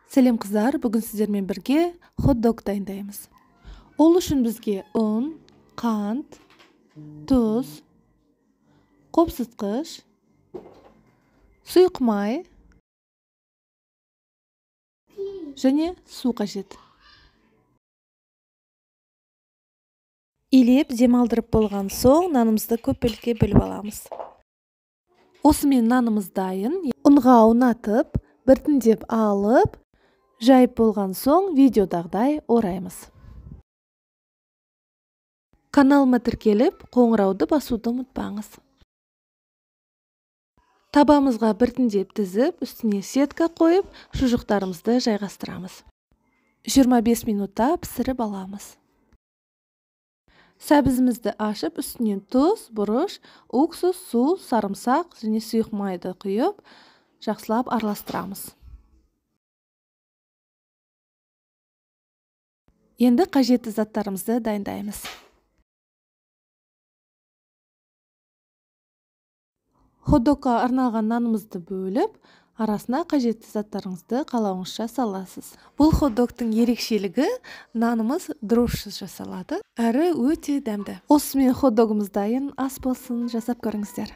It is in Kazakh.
Сәлем қыздар, бүгін сіздермен бірге хот-дог дайындаймыз. Ол үшін бізге ұн, қант, тұз, қопсытқыш, сұйық май және су қажет. Илеп, демалдырып болған соң, нанымызды көп бөлікке бөліп аламыз. Осымен нанымыз дайын. Ұнға аунатып, біртіндеп алып, жайып болған соң видеодағыдай ораймыз. Каналыма тіркеліп, қоңырауды басуды ұмытпаңыз. Табамызға біртіндеп тізіп, үстіне сетка қойып, шұжықтарымызды жайғастырамыз. 25 минутта пісіріп аламыз. Сәбізімізді ашып, үстінен тұз, бұрыш, уксус, су, сарымсақ және сұйық майды құйып, жақсылап араластырамыз. Енді қажетті заттарымызды дайындаймыз. Хот-догқа арналған нанымызды бөліп, арасына қажетті заттарыңызды қалауыңызша саласыз. Бұл хот-догтың ерекшелігі нанымыз дрожжсыз жасалады, әрі өте дәмді. Осымен хот-догымыз дайын, ас болсын, жасап көріңіздер.